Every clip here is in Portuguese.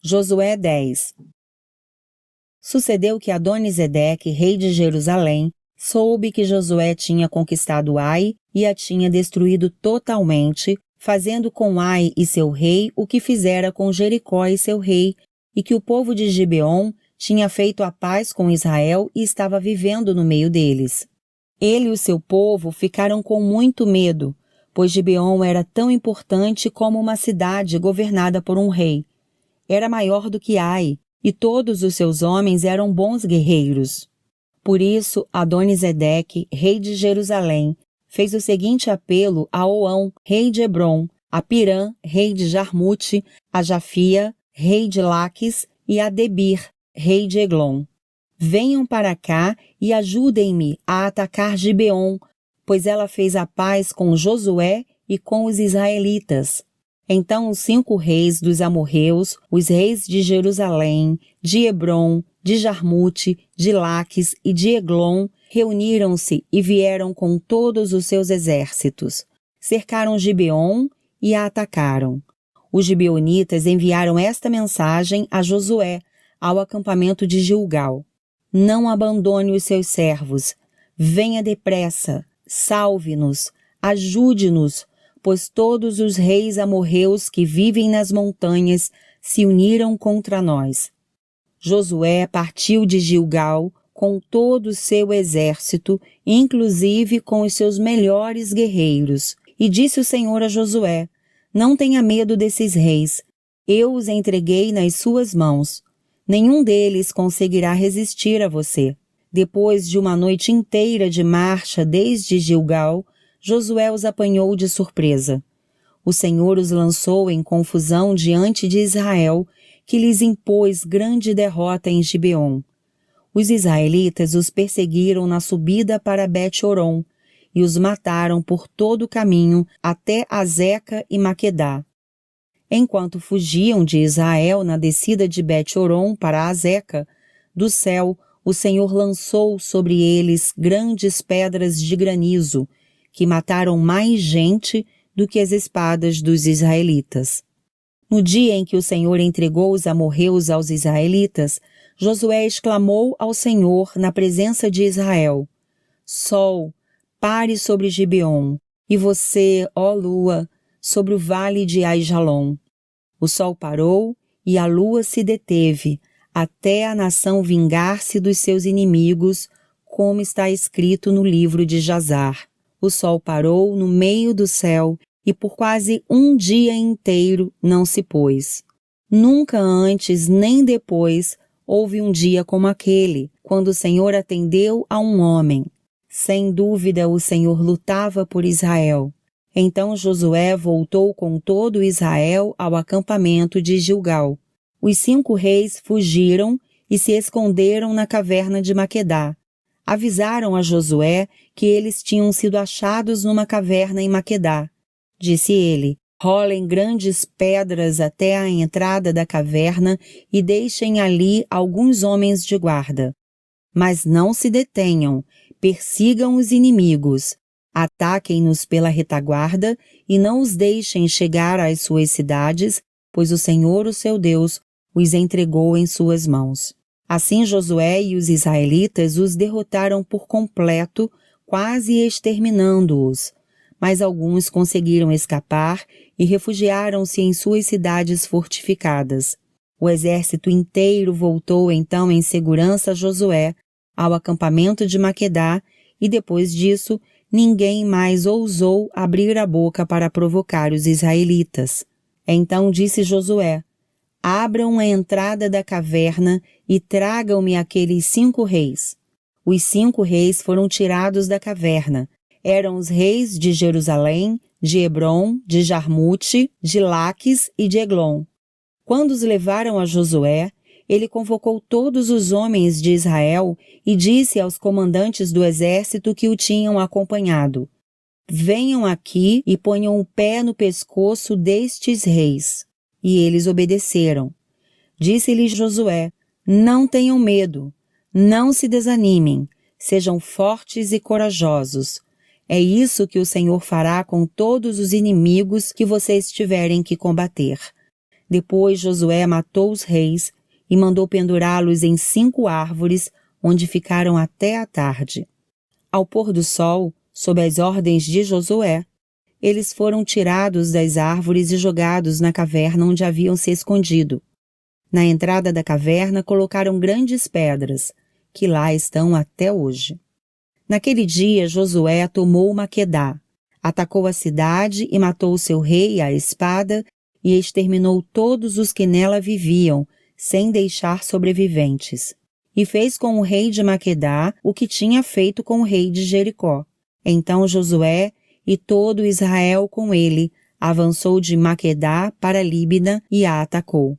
Josué 10. Sucedeu que Adoni-Zedeque, rei de Jerusalém, soube que Josué tinha conquistado Ai e a tinha destruído totalmente, fazendo com Ai e seu rei o que fizera com Jericó e seu rei, e que o povo de Gibeon tinha feito a paz com Israel e estava vivendo no meio deles. Ele e o seu povo ficaram com muito medo, pois Gibeon era tão importante como uma cidade governada por um rei. Era maior do que Ai, e todos os seus homens eram bons guerreiros. Por isso, Adoni-Zedeque, rei de Jerusalém, fez o seguinte apelo a Oão, rei de Hebrom, a Pirã, rei de Jarmute, a Jafia, rei de Laques, e a Debir, rei de Eglon. Venham para cá e ajudem-me a atacar Gibeon, pois ela fez a paz com Josué e com os israelitas. Então os 5 reis dos amorreus, os reis de Jerusalém, de Hebrom, de Jarmute, de Laques e de Eglon, reuniram-se e vieram com todos os seus exércitos. Cercaram Gibeon e a atacaram. Os gibeonitas enviaram esta mensagem a Josué, ao acampamento de Gilgal: não abandone os seus servos, venha depressa, salve-nos, ajude-nos, pois todos os reis amorreus que vivem nas montanhas se uniram contra nós. Josué partiu de Gilgal com todo o seu exército, inclusive com os seus melhores guerreiros. E disse o Senhor a Josué: não tenha medo desses reis, eu os entreguei nas suas mãos. Nenhum deles conseguirá resistir a você. Depois de uma noite inteira de marcha desde Gilgal, Josué os apanhou de surpresa. O Senhor os lançou em confusão diante de Israel, que lhes impôs grande derrota em Gibeon. Os israelitas os perseguiram na subida para Bet-Horon e os mataram por todo o caminho até Azeca e Maquedá. Enquanto fugiam de Israel na descida de Bet-Horon para Azeca, do céu o Senhor lançou sobre eles grandes pedras de granizo, que mataram mais gente do que as espadas dos israelitas. No dia em que o Senhor entregou os amorreus aos israelitas, Josué exclamou ao Senhor na presença de Israel: Sol, pare sobre Gibeon, e você, ó lua, sobre o vale de Aijalon. O sol parou e a lua se deteve, até a nação vingar-se dos seus inimigos, como está escrito no livro de Jazar. O sol parou no meio do céu e por quase um dia inteiro não se pôs. Nunca antes nem depois houve um dia como aquele, quando o Senhor atendeu a um homem. Sem dúvida o Senhor lutava por Israel. Então Josué voltou com todo Israel ao acampamento de Gilgal. Os 5 reis fugiram e se esconderam na caverna de Maquedá. Avisaram a Josué que eles tinham sido achados numa caverna em Maquedá. Disse ele: rolem grandes pedras até a entrada da caverna e deixem ali alguns homens de guarda. Mas não se detenham, persigam os inimigos. Ataquem-nos pela retaguarda e não os deixem chegar às suas cidades, pois o Senhor, o seu Deus, os entregou em suas mãos. Assim Josué e os israelitas os derrotaram por completo, quase exterminando-os. Mas alguns conseguiram escapar e refugiaram-se em suas cidades fortificadas. O exército inteiro voltou então em segurança a Josué, ao acampamento de Maquedá, e depois disso ninguém mais ousou abrir a boca para provocar os israelitas. Então disse Josué: abram a entrada da caverna e tragam-me aqueles 5 reis. Os 5 reis foram tirados da caverna. Eram os reis de Jerusalém, de Hebrom, de Jarmute, de Laques e de Eglon. Quando os levaram a Josué, ele convocou todos os homens de Israel e disse aos comandantes do exército que o tinham acompanhado: venham aqui e ponham o pé no pescoço destes reis. E eles obedeceram. Disse-lhes Josué: não tenham medo, não se desanimem, sejam fortes e corajosos. É isso que o Senhor fará com todos os inimigos que vocês tiverem que combater. Depois Josué matou os reis e mandou pendurá-los em 5 árvores, onde ficaram até a tarde. Ao pôr do sol, sob as ordens de Josué, eles foram tirados das árvores e jogados na caverna onde haviam se escondido. Na entrada da caverna colocaram grandes pedras, que lá estão até hoje. Naquele dia Josué tomou Maquedá, atacou a cidade e matou o seu rei à espada e exterminou todos os que nela viviam, sem deixar sobreviventes. E fez com o rei de Maquedá o que tinha feito com o rei de Jericó. Então Josué e todo Israel com ele avançou de Maquedá para Líbina e a atacou.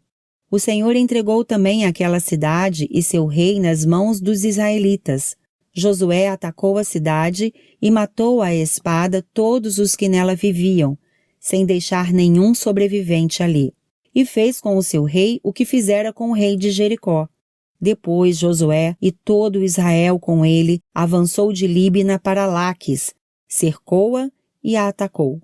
O Senhor entregou também aquela cidade e seu rei nas mãos dos israelitas. Josué atacou a cidade e matou à espada todos os que nela viviam, sem deixar nenhum sobrevivente ali. E fez com o seu rei o que fizera com o rei de Jericó. Depois Josué e todo Israel com ele avançou de Líbina para Laques, cercou-a e a atacou.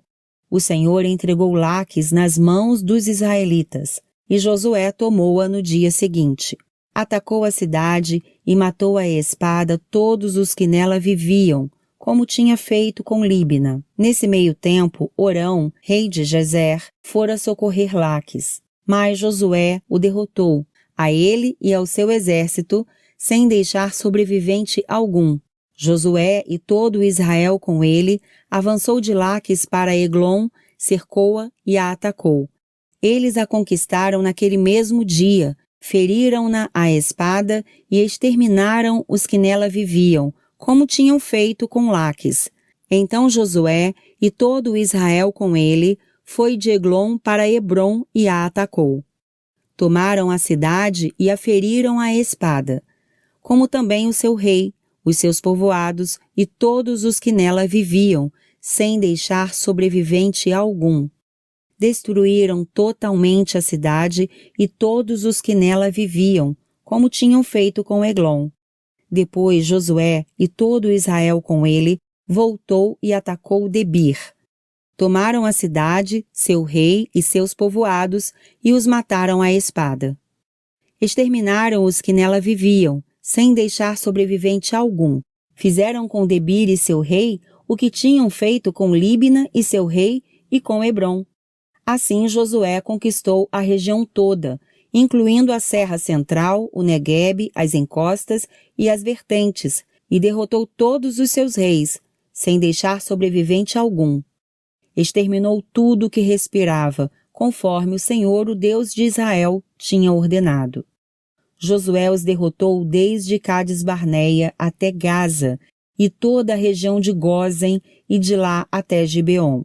O Senhor entregou Laques nas mãos dos israelitas, e Josué tomou-a no dia seguinte. Atacou a cidade e matou à espada todos os que nela viviam, como tinha feito com Líbina. Nesse meio tempo, Orão, rei de Gezer, fora socorrer Laques. Mas Josué o derrotou, a ele e ao seu exército, sem deixar sobrevivente algum. Josué e todo Israel com ele avançou de Laques para Eglon, cercou-a e a atacou. Eles a conquistaram naquele mesmo dia, feriram-na à espada e exterminaram os que nela viviam, como tinham feito com Laques. Então Josué e todo Israel com ele foi de Eglon para Hebrom e a atacou. Tomaram a cidade e a feriram à espada, como também o seu rei, os seus povoados e todos os que nela viviam, sem deixar sobrevivente algum. Destruíram totalmente a cidade e todos os que nela viviam, como tinham feito com Eglon. Depois Josué e todo Israel com ele voltou e atacou Debir. Tomaram a cidade, seu rei e seus povoados e os mataram à espada. Exterminaram os que nela viviam, sem deixar sobrevivente algum. Fizeram com Debir e seu rei o que tinham feito com Líbina e seu rei e com Hebrom. Assim Josué conquistou a região toda, incluindo a Serra Central, o Neguebe, as encostas e as vertentes, e derrotou todos os seus reis, sem deixar sobrevivente algum. Exterminou tudo que respirava, conforme o Senhor, o Deus de Israel, tinha ordenado. Josué os derrotou desde Cades-Barneia até Gaza, e toda a região de Gósen, e de lá até Gibeon.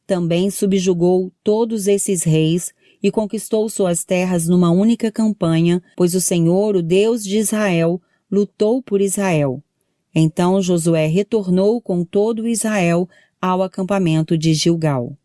Também subjugou todos esses reis e conquistou suas terras numa única campanha, pois o Senhor, o Deus de Israel, lutou por Israel. Então Josué retornou com todo Israel ao acampamento de Gilgal.